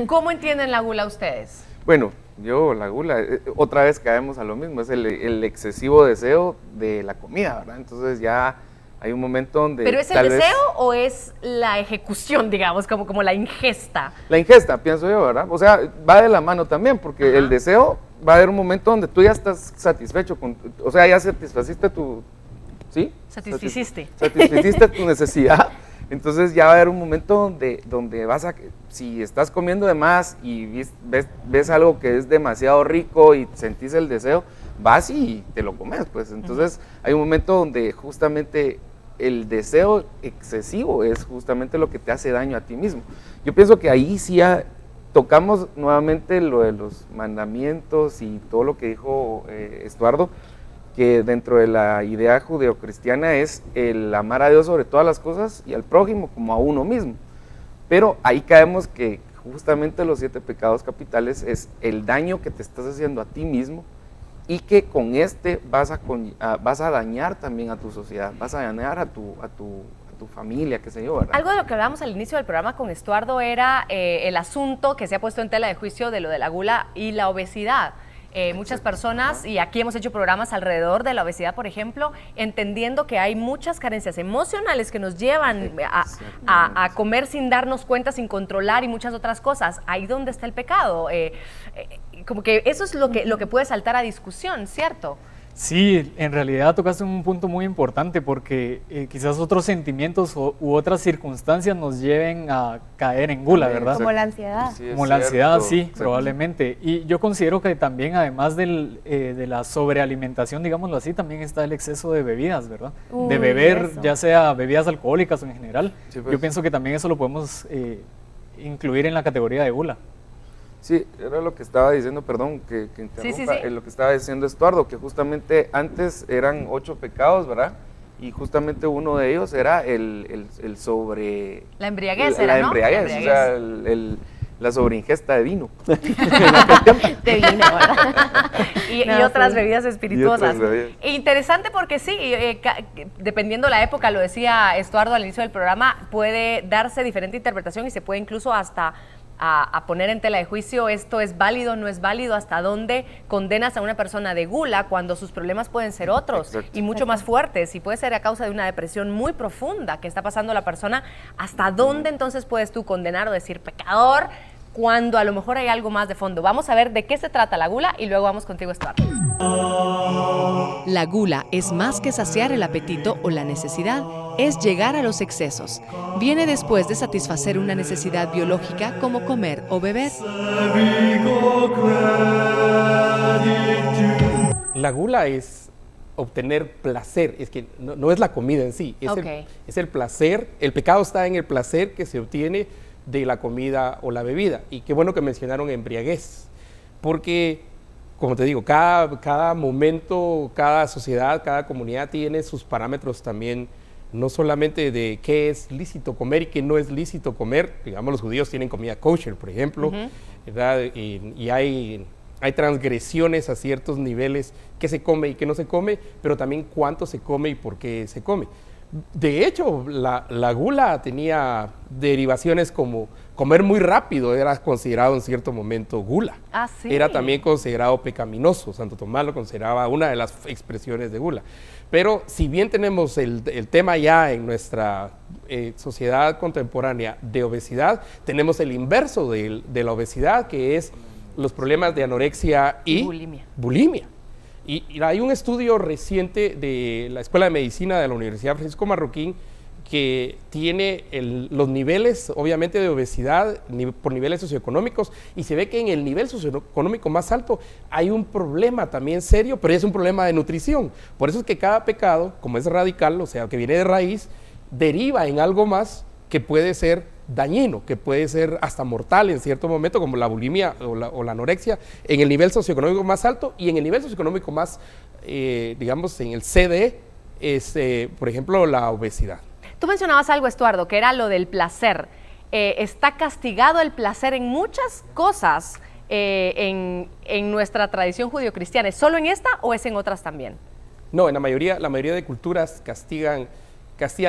¿Cómo entienden la gula ustedes? Bueno, la gula, otra vez caemos a lo mismo, es el excesivo deseo de la comida, ¿verdad? Entonces ya hay un momento donde... ¿Pero es el deseo o es la ejecución, digamos, como la ingesta? La ingesta, pienso yo, ¿verdad? O sea, va de la mano también, porque el deseo va a haber un momento donde tú ya estás satisfecho, o sea, ya satisfaciste tu... ¿Sí? Satisficiste. Satisficiste tu necesidad. Entonces ya va a haber un momento donde vas a, si estás comiendo de más y ves algo que es demasiado rico y sentís el deseo, vas y te lo comes, pues. Entonces hay un momento donde justamente el deseo excesivo es justamente lo que te hace daño a ti mismo. Yo pienso que ahí sí ya tocamos nuevamente lo de los mandamientos y todo lo que dijo Estuardo, que dentro de la idea judeocristiana es el amar a Dios sobre todas las cosas y al prójimo como a uno mismo. Pero ahí caemos que justamente los 7 pecados capitales es el daño que te estás haciendo a ti mismo y que con vas a dañar también a tu sociedad, vas a dañar a tu familia, qué sé yo, ¿verdad? Algo de lo que hablábamos al inicio del programa con Estuardo era el asunto que se ha puesto en tela de juicio de lo de la gula y la obesidad. Muchas personas, y aquí hemos hecho programas alrededor de la obesidad, por ejemplo, entendiendo que hay muchas carencias emocionales que nos llevan a comer sin darnos cuenta, sin controlar y muchas otras cosas. Ahí donde está el pecado. Como que eso es lo que puede saltar a discusión, ¿cierto? Sí, en realidad tocaste un punto muy importante porque quizás otros sentimientos u otras circunstancias nos lleven a caer en gula, ¿verdad? Como la ansiedad. Sí, como la ansiedad, sí, probablemente. Y yo considero que también, además de la sobrealimentación, digámoslo así, también está el exceso de bebidas, ¿verdad? De beber, ya sea bebidas alcohólicas o en general. Sí, pues. Yo pienso que también eso lo podemos incluir en la categoría de gula. Sí, era lo que estaba diciendo, perdón, que interrumpa, sí. Lo que estaba diciendo Estuardo, que justamente antes eran 8 pecados, ¿verdad? Y justamente uno de ellos era el sobre... La embriaguez la embriaguez, o sea, la sobreingesta de vino. De vino, ¿verdad? y otras bebidas espirituosas. Interesante porque sí, dependiendo la época, lo decía Estuardo al inicio del programa, puede darse diferente interpretación y se puede incluso hasta... A poner en tela de juicio esto es válido, no es válido, hasta dónde condenas a una persona de gula cuando sus problemas pueden ser otros y mucho más fuertes y puede ser a causa de una depresión muy profunda que está pasando la persona. ¿Hasta dónde entonces puedes tú condenar o decir pecador cuando a lo mejor hay algo más de fondo? Vamos a ver de qué se trata la gula y luego vamos contigo, Estuardo. La gula es más que saciar el apetito o la necesidad, es llegar a los excesos. Viene después de satisfacer una necesidad biológica como comer o beber. La gula es obtener placer, es que no es la comida en sí, es el placer. El pecado está en el placer que se obtiene de la comida o la bebida. Y qué bueno que mencionaron embriaguez, porque, como te digo, cada momento, cada sociedad, cada comunidad tiene sus parámetros también, no solamente de qué es lícito comer y qué no es lícito comer. Digamos, los judíos tienen comida kosher, por ejemplo, ¿verdad? Y hay transgresiones a ciertos niveles, qué se come y qué no se come, pero también cuánto se come y por qué se come. De hecho, la gula tenía derivaciones como comer muy rápido, era considerado en cierto momento gula. Ah, sí. Era también considerado pecaminoso. Santo Tomás lo consideraba una de las expresiones de gula. Pero si bien tenemos el tema ya en nuestra sociedad contemporánea de obesidad, tenemos el inverso de la obesidad, que es los problemas de anorexia y bulimia. Y hay un estudio reciente de la Escuela de Medicina de la Universidad Francisco Marroquín que tiene los niveles, obviamente, de obesidad por niveles socioeconómicos, y se ve que en el nivel socioeconómico más alto hay un problema también serio, pero es un problema de nutrición. Por eso es que cada pecado, como es radical, o sea, que viene de raíz, deriva en algo más que puede ser dañino, que puede ser hasta mortal en cierto momento, como la bulimia o la anorexia, en el nivel socioeconómico más alto, y en el nivel socioeconómico más, digamos, en el CD, es, por ejemplo, la obesidad. Tú mencionabas algo, Estuardo, que era lo del placer. Está castigado el placer en muchas cosas en nuestra tradición judio-cristiana. ¿Es solo en esta o es en otras también? No, en la mayoría de culturas castigan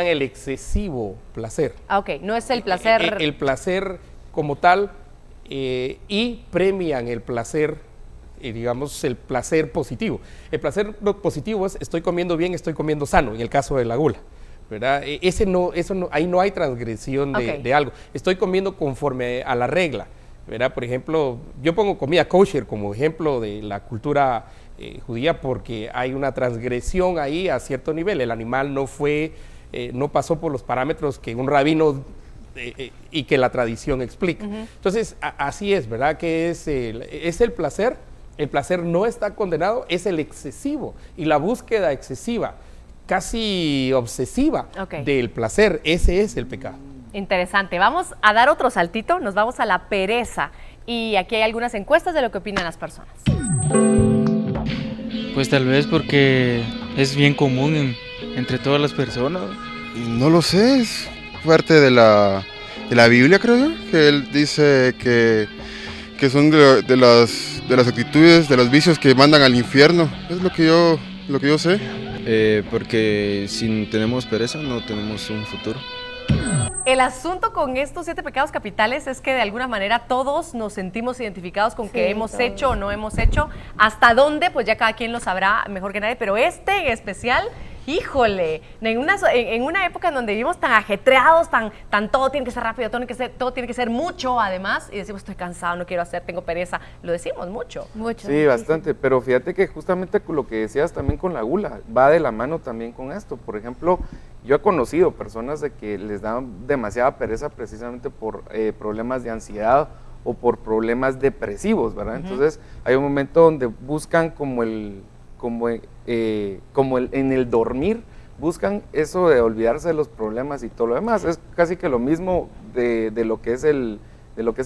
el excesivo placer. Ah, ok, no es el placer... El placer como tal y premian el placer, digamos, el placer positivo. El placer positivo es estoy comiendo bien, estoy comiendo sano, en el caso de la gula, ¿verdad? Ahí no hay transgresión de algo. Estoy comiendo conforme a la regla, ¿verdad? Por ejemplo, yo pongo comida kosher como ejemplo de la cultura judía porque hay una transgresión ahí a cierto nivel. El animal no pasó por los parámetros que un rabino y que la tradición explica. Entonces, así es, ¿verdad? Que es el placer. El placer no está condenado, es el excesivo y la búsqueda excesiva, casi obsesiva del placer, ese es el pecado. Interesante. Vamos a dar otro saltito, nos vamos a la pereza y aquí hay algunas encuestas de lo que opinan las personas. Pues tal vez porque es bien común entre todas las personas. No lo sé, es parte de la Biblia, creo yo, que él dice que son de las actitudes, de los vicios que mandan al infierno. Es lo que yo sé. Porque si tenemos pereza no tenemos un futuro. El asunto con estos 7 pecados capitales es que de alguna manera todos nos sentimos identificados con que hemos hecho o no hemos hecho. ¿Hasta dónde? Pues ya cada quien lo sabrá mejor que nadie, pero este en especial, híjole, en una época en donde vivimos tan ajetreados, tan todo tiene que ser rápido, todo tiene que ser mucho además, y decimos estoy cansado, no quiero hacer, tengo pereza, lo decimos mucho. Sí, bastante, pero fíjate que justamente lo que decías también con la gula, va de la mano también con esto. Por ejemplo, yo he conocido personas de que les da demasiada pereza precisamente por problemas de ansiedad o por problemas depresivos, ¿verdad? Entonces hay un momento donde buscan como en el dormir, buscan eso de olvidarse de los problemas y todo lo demás. Es casi que lo mismo de lo que es el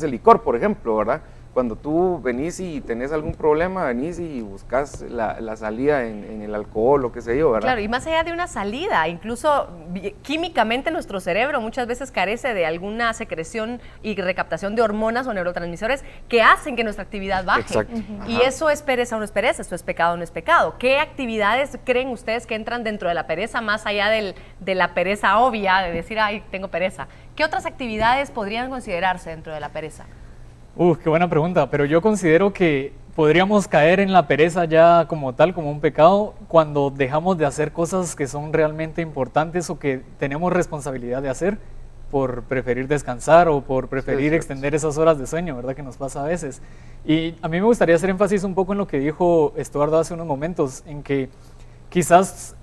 licor, por ejemplo, ¿verdad? Cuando tú venís y tenés algún problema, venís y buscas la salida en el alcohol o qué sé yo, ¿verdad? Claro, y más allá de una salida, incluso químicamente nuestro cerebro muchas veces carece de alguna secreción y recaptación de hormonas o neurotransmisores que hacen que nuestra actividad baje. Exacto. Y eso es pereza o no es pereza, eso es pecado o no es pecado. ¿Qué actividades creen ustedes que entran dentro de la pereza, más allá de la pereza obvia, de decir, ay, tengo pereza? ¿Qué otras actividades podrían considerarse dentro de la pereza? Qué buena pregunta, pero yo considero que podríamos caer en la pereza ya como tal, como un pecado, cuando dejamos de hacer cosas que son realmente importantes o que tenemos responsabilidad de hacer por preferir descansar o por preferir extender esas horas de sueño, ¿verdad? Que nos pasa a veces. Y a mí me gustaría hacer énfasis un poco en lo que dijo Estuardo hace unos momentos, en que quizás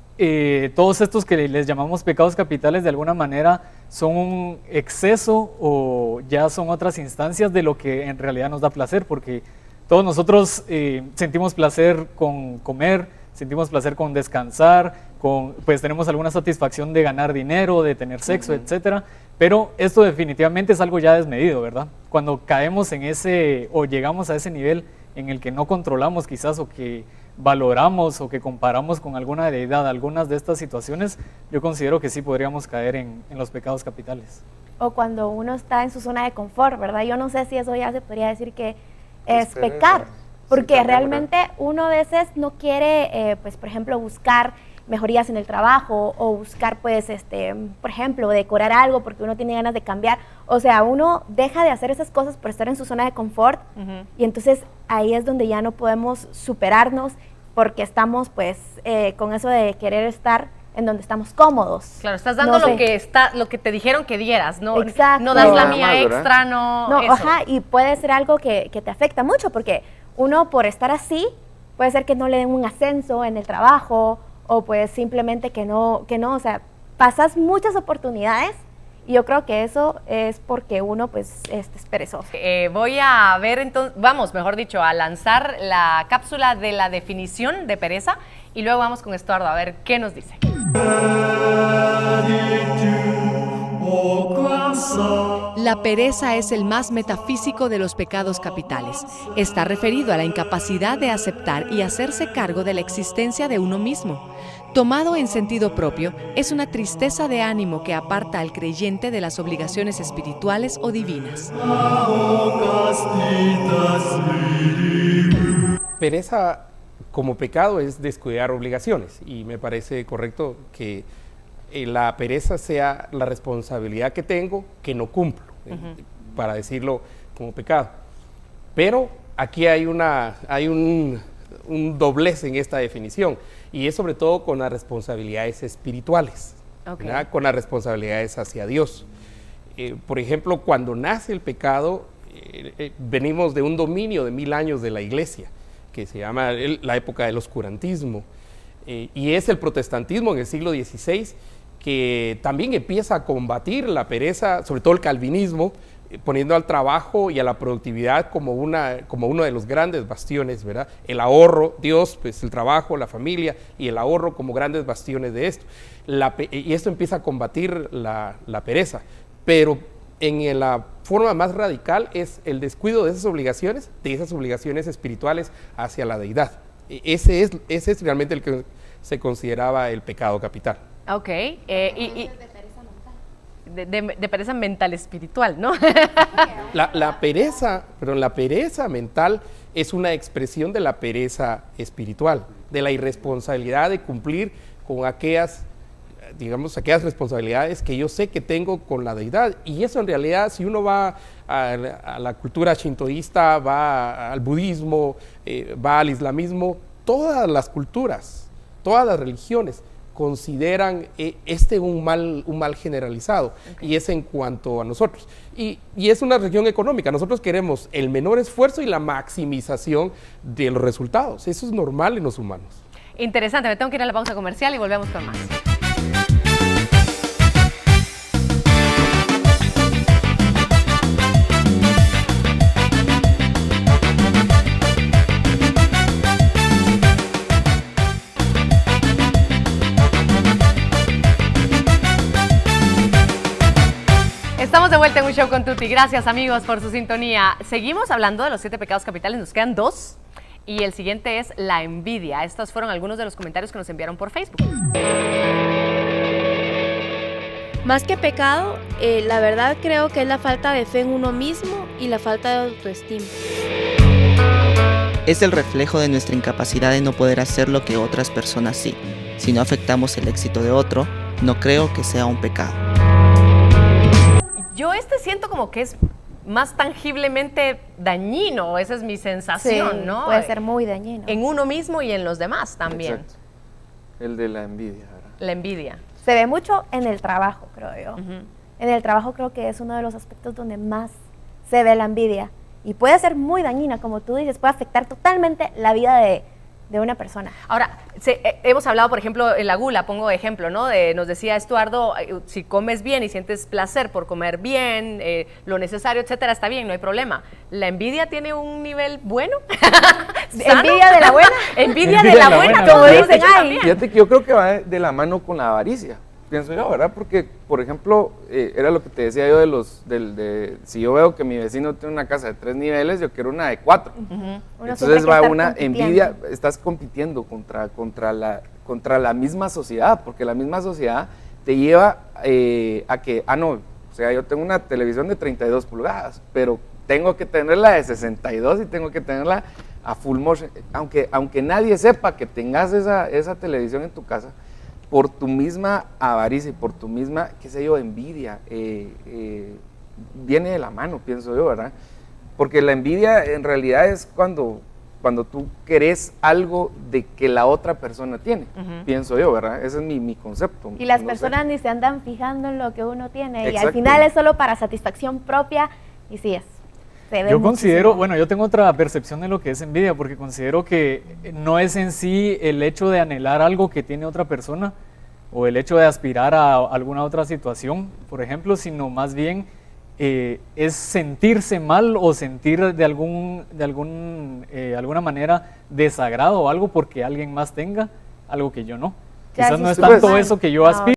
todos estos que les llamamos pecados capitales de alguna manera son un exceso o ya son otras instancias de lo que en realidad nos da placer, porque todos nosotros sentimos placer con comer, sentimos placer con descansar, pues tenemos alguna satisfacción de ganar dinero, de tener sexo, etcétera, pero esto definitivamente es algo ya desmedido, ¿verdad? Cuando caemos en ese o llegamos a ese nivel en el que no controlamos quizás o que valoramos o que comparamos con alguna deidad algunas de estas situaciones, yo considero que sí podríamos caer en los pecados capitales. O cuando uno está en su zona de confort, ¿verdad? Yo no sé si eso ya se podría decir que es pecar, porque realmente uno a veces no quiere, pues por ejemplo, buscar mejorías en el trabajo o buscar, pues, por ejemplo, decorar algo porque uno tiene ganas de cambiar. O sea, uno deja de hacer esas cosas por estar en su zona de confort y entonces ahí es donde ya no podemos superarnos porque estamos, pues, con eso de querer estar en donde estamos cómodos. Claro, estás dando lo que te dijeron que dieras, ¿no? Exacto. No das la mía extra, no eso. Ajá, y puede ser algo que te afecta mucho porque uno por estar así puede ser que no le den un ascenso en el trabajo o pues simplemente que no, o sea, pasas muchas oportunidades y yo creo que eso es porque uno pues es perezoso. Voy a ver entonces, mejor dicho, a lanzar la cápsula de la definición de pereza y luego vamos con Estuardo a ver qué nos dice. La pereza es el más metafísico de los pecados capitales. Está referido a la incapacidad de aceptar y hacerse cargo de la existencia de uno mismo. Tomado en sentido propio, es una tristeza de ánimo que aparta al creyente de las obligaciones espirituales o divinas. Pereza como pecado es descuidar obligaciones y me parece correcto que la pereza sea la responsabilidad que tengo que no cumplo, para decirlo como pecado. Pero aquí hay un doblez en esta definición, y es sobre todo con las responsabilidades espirituales, ¿verdad? Con las responsabilidades hacia Dios. Por ejemplo, cuando nace el pecado, venimos de un dominio de 1000 años de la iglesia, que se llama la época del oscurantismo, y es el protestantismo en el siglo XVI que también empieza a combatir la pereza, sobre todo el calvinismo, poniendo al trabajo y a la productividad como uno de los grandes bastiones, ¿verdad? El ahorro, Dios, pues el trabajo, la familia y el ahorro como grandes bastiones de esto. Y esto empieza a combatir la pereza, pero en la forma más radical es el descuido de esas obligaciones espirituales hacia la deidad. Ese es realmente el que se consideraba el pecado capital. Ok, de pereza mental espiritual, ¿no? La pereza mental es una expresión de la pereza espiritual, de la irresponsabilidad de cumplir con aquellas responsabilidades que yo sé que tengo con la deidad. Y eso en realidad, si uno va a la cultura shintoísta, va al budismo, va al islamismo, todas las culturas, todas las religiones consideran un mal generalizado, y es en cuanto a nosotros. Y es una religión económica. Nosotros queremos el menor esfuerzo y la maximización de los resultados. Eso es normal en los humanos. Interesante, me tengo que ir a la pausa comercial y volvemos con más. Estamos de vuelta en Un Show con Tuti. Gracias, amigos, por su sintonía. Seguimos hablando de los 7 pecados capitales. Nos quedan 2. Y el siguiente es la envidia. Estos fueron algunos de los comentarios que nos enviaron por Facebook. Más que pecado, la verdad creo que es la falta de fe en uno mismo y la falta de autoestima. Es el reflejo de nuestra incapacidad de no poder hacer lo que otras personas sí. Si no afectamos el éxito de otro, no creo que sea un pecado. Yo siento como que es más tangiblemente dañino, esa es mi sensación, sí, ¿no? Puede ser muy dañino. En uno mismo y en los demás también. Exacto. El de la envidia, ¿verdad? La envidia. Se ve mucho en el trabajo, creo yo. En el trabajo creo que es uno de los aspectos donde más se ve la envidia. Y puede ser muy dañina, como tú dices, puede afectar totalmente la vida de una persona. Ahora, hemos hablado, por ejemplo, en la gula, pongo ejemplo, ¿no? Nos decía Estuardo, si comes bien y sientes placer por comer bien, lo necesario, etcétera, está bien, no hay problema. ¿La envidia tiene un nivel bueno? ¿Envidia de la buena? Envidia de la buena, como dicen ahí. Fíjate que yo creo que va de la mano con la avaricia, pienso yo, ¿verdad? Porque, por ejemplo, era lo que te decía yo si yo veo que mi vecino tiene una casa de 3 niveles, yo quiero una de 4. Entonces va una envidia, estás compitiendo contra la misma sociedad, porque la misma sociedad te lleva a que, no, o sea, yo tengo una televisión de 32 pulgadas, pero tengo que tenerla de 62 y tengo que tenerla a full motion, aunque nadie sepa que tengas esa televisión en tu casa, por tu misma avaricia y por tu misma, qué sé yo, envidia, viene de la mano, pienso yo, ¿verdad? Porque la envidia en realidad es cuando tú querés algo de que la otra persona tiene, pienso yo, ¿verdad? Ese es mi concepto. Y las personas ni se andan fijando en lo que uno tiene, y al final es solo para satisfacción propia, y sí es. Yo considero, bueno, yo tengo otra percepción de lo que es envidia, porque considero que no es en sí el hecho de anhelar algo que tiene otra persona o el hecho de aspirar a alguna otra situación, por ejemplo, sino más bien es sentirse mal o sentir de alguna manera desagrado o algo porque alguien más tenga algo que yo no. Quizás no es tanto eso que yo aspiro.